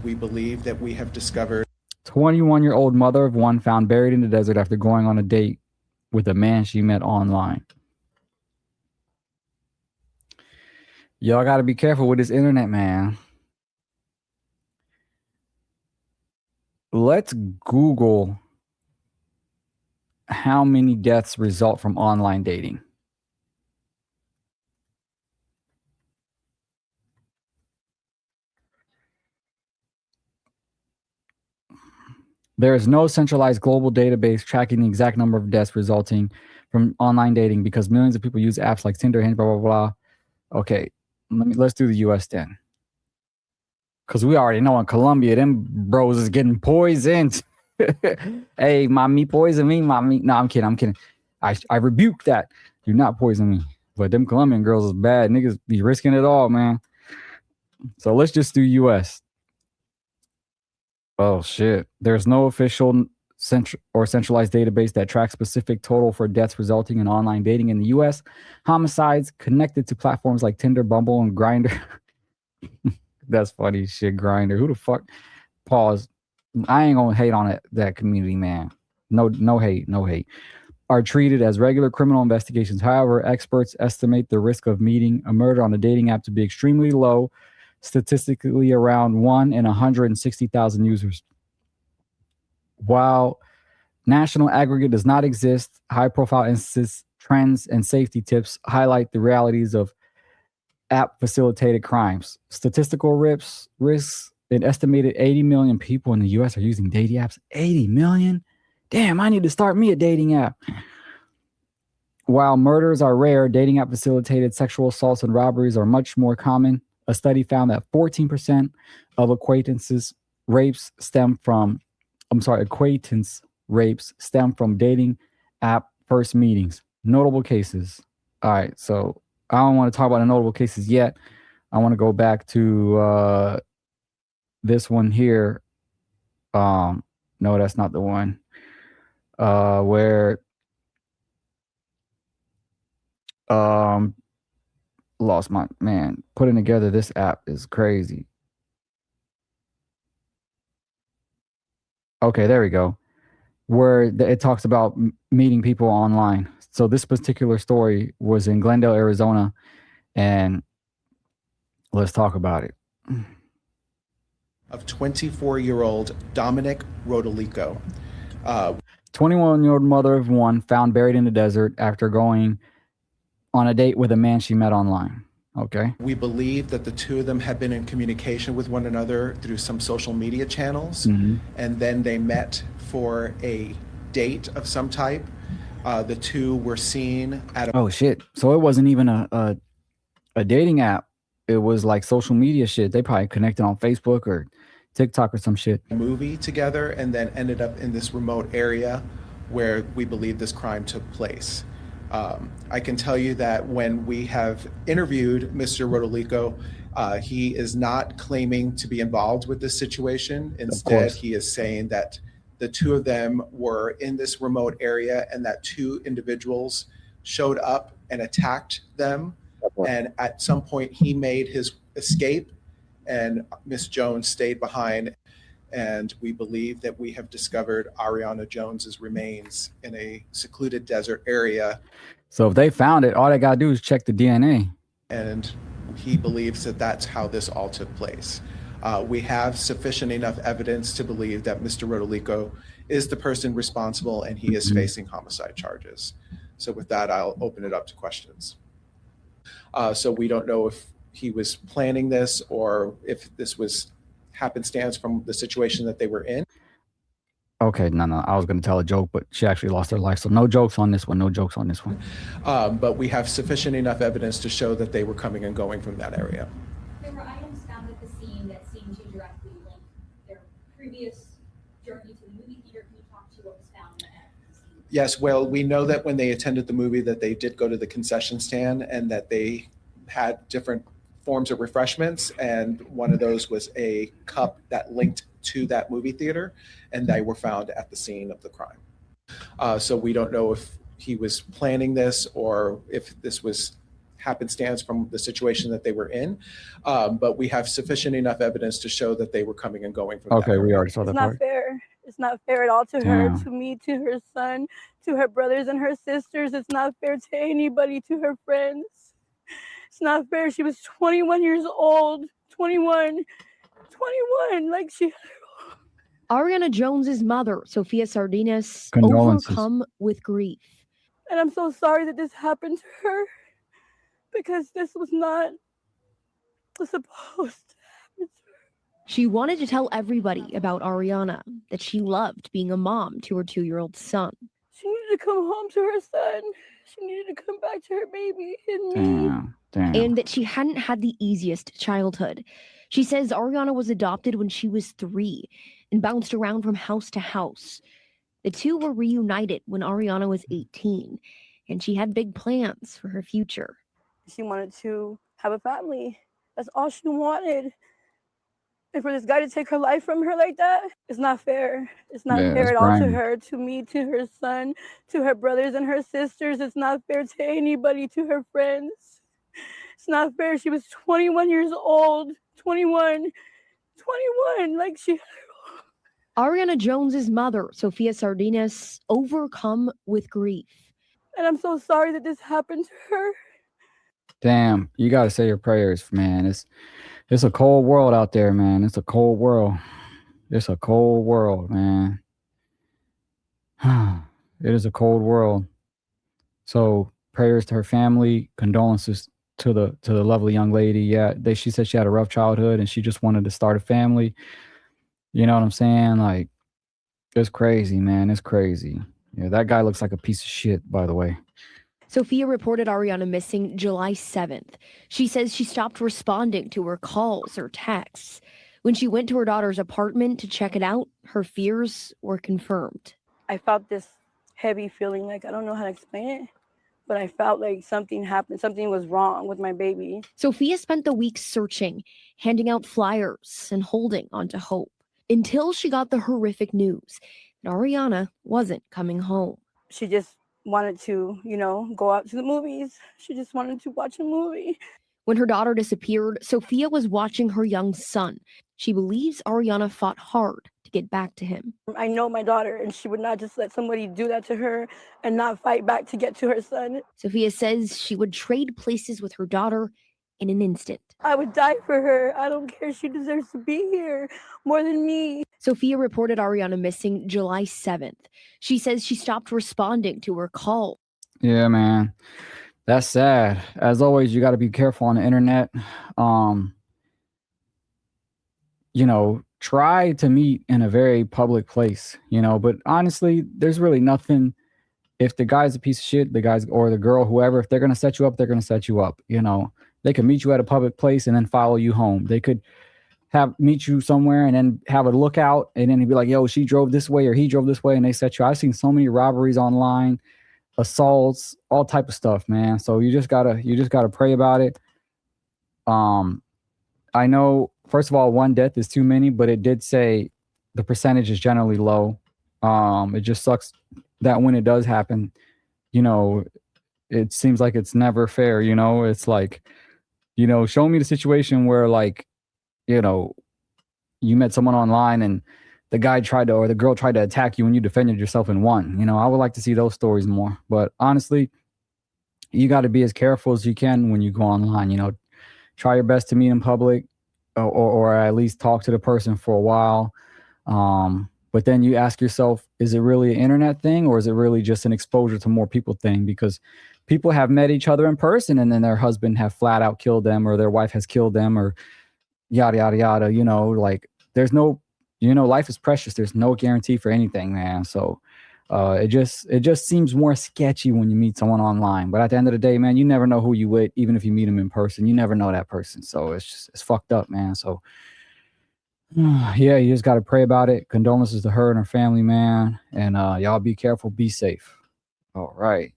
We believe that we have discovered 21-year-old mother of one found buried in the desert after going on a date with a man she met online. Y'all got to be careful with this internet, man. Let's Google how many deaths result from online dating. There is no centralized global database tracking the exact number of deaths resulting from online dating because millions of people use apps like Tinder, Hinge, blah, blah, blah. Okay, let's do the US then. Because we already know in Colombia, them bros is getting poisoned. Hey, mommy, poison me, mommy. No, I'm kidding. I rebuke that. Do not poison me. But them Colombian girls is bad. Niggas be risking it all, man. So let's just do US. Oh, shit. There's no official centralized database that tracks specific total for deaths resulting in online dating in the US. Homicides connected to platforms like Tinder, Bumble, and Grindr. That's funny shit, Grindr. Who the fuck? Pause. I ain't gonna hate on that community, man. No hate. Are treated as regular criminal investigations. However, experts estimate the risk of meeting a murder on a dating app to be extremely low, statistically around 1 in 160,000 users. While national aggregate does not exist, high-profile instances, trends, and safety tips highlight the realities of app-facilitated crimes. Statistical risks, an estimated 80 million people in the U.S. are using dating apps. 80 million? Damn, I need to start me a dating app. While murders are rare, dating app-facilitated sexual assaults and robberies are much more common. A study found that 14% of acquaintance rapes stem from dating app first meetings. Notable cases. All right, so I don't want to talk about the notable cases yet. I want to go back to this one here. No, that's not the one. Where lost my man. Putting together this app is crazy. Okay, there we go. Where it talks about meeting people online. So this particular story was in Glendale, Arizona, and let's talk about it. Of 24-year-old Dominic Rodolico. 21-year-old mother of one found buried in the desert after going on a date with a man she met online. Okay. We believe that the two of them had been in communication with one another through some social media channels, and then they met for a date of some type. The two were seen at a Oh shit! So it wasn't even a dating app. It was like social media shit. They probably connected on Facebook or TikTok or some shit. movie together, and then ended up in this remote area where we believe this crime took place. I can tell you that when we have interviewed Mr. Rodolico, he is not claiming to be involved with this situation. Instead, he is saying that the two of them were in this remote area and that two individuals showed up and attacked them. And at some point, he made his escape, and Miss Jones stayed behind. And we believe that we have discovered Ariana Jones's remains in a secluded desert area. So if they found it, all they gotta do is check the DNA. And he believes that that's how this all took place. We have sufficient enough evidence to believe that Mr. Rodolico is the person responsible, and he is facing homicide charges. So with that, I'll open it up to questions. So we don't know if he was planning this or if this was happenstance from the situation that they were in. Okay, no. I was going to tell a joke, but she actually lost her life. So no jokes on this one. But we have sufficient enough evidence to show that they were coming and going from that area. There were items found at the scene that seemed to directly link their previous journey to the movie theater. Can you talk to what was found at the scene? Yes, well, we know that when they attended the movie that they did go to the concession stand and that they had different forms of refreshments, and one of those was a cup that linked to that movie theater, and they were found at the scene of the crime. So we don't know if he was planning this or if this was happenstance from the situation that they were in. But we have sufficient enough evidence to show that they were coming and going from Okay, that we area. already saw It's that not part. fair. It's not fair at all to her, Damn. to me, to her son, to her brothers and her sisters. It's not fair to anybody, to her friends. It's not fair. She was 21 years old. 21. Like she. Ariana Jones's mother, Sophia Sardinas, Condolences. overcome with grief. And I'm so sorry that this happened to her, because this was not supposed to happen to her. She wanted to tell everybody about Ariana, that she loved being a mom to her 2-year-old son. She needed to come home to her son. She needed to come back to her baby and me. Damn. And that she hadn't had the easiest childhood. She says Ariana was adopted when she was 3 and bounced around from house to house. The two were reunited when Ariana was 18, and she had big plans for her future. She wanted to have a family. That's all she wanted. And for this guy to take her life from her like that, it's not fair. It's not Yeah, fair it's at all to grimy. her, to me, to her son, to her brothers and her sisters. It's not fair to anybody, to her friends. It's not fair. She was 21 years old. 21. Like she. Ariana Jones's mother, Sophia Sardinas, overcome with grief. And I'm so sorry that this happened to her. Damn, you gotta say your prayers, man. It's a cold world out there, man. It's a cold world. It's a cold world, man. It is a cold world. So prayers to her family, condolences to the lovely young lady. Yeah, she said she had a rough childhood and she just wanted to start a family. You know what I'm saying? Like, it's crazy, man. It's crazy. Yeah, that guy looks like a piece of shit, by the way. Sophia reported Ariana missing July 7th. She says she stopped responding to her calls or texts. When she went to her daughter's apartment to check it out, her fears were confirmed. I felt this heavy feeling, like I don't know how to explain it, but I felt like something happened. Something was wrong with my baby. Sophia spent the week searching, handing out flyers, and holding onto hope until she got the horrific news that Ariana wasn't coming home. She just wanted to, go out to the movies. She just wanted to watch a movie. When her daughter disappeared, Sophia was watching her young son. She believes Ariana fought hard to get back to him. I know my daughter, and she would not just let somebody do that to her and not fight back to get to her son. Sophia says she would trade places with her daughter in an instant. I would die for her. I don't care. She deserves to be here more than me. Sophia reported Ariana missing July 7th. She says she stopped responding to her call. Yeah, man. That's sad. As always, you got to be careful on the internet. Try to meet in a very public place, but honestly, there's really nothing. If the guy's a piece of shit, the guys or the girl, whoever, if they're going to set you up, they're going to set you up. They could meet you at a public place and then follow you home. They could meet you somewhere and then have a lookout and then he'd be like, yo, she drove this way or he drove this way and they set you. I've seen so many robberies online, assaults, all type of stuff, man. So you just gotta pray about it. I know, first of all, 1 death is too many, but it did say the percentage is generally low. It just sucks that when it does happen, it seems like it's never fair. It's like, show me the situation where you met someone online and the guy or the girl tried to attack you and you defended yourself and won. I would like to see those stories more. But honestly, you got to be as careful as you can when you go online. Try your best to meet in public or at least talk to the person for a while. But then you ask yourself, is it really an internet thing or is it really just an exposure to more people thing? Because people have met each other in person and then their husband have flat out killed them or their wife has killed them or yada, yada, yada. There's no, life is precious. There's no guarantee for anything, man. So it just seems more sketchy when you meet someone online. But at the end of the day, man, you never know who you with, even if you meet them in person. You never know that person. So it's fucked up, man. So yeah, you just got to pray about it. Condolences to her and her family, man. And y'all be careful, be safe. All right.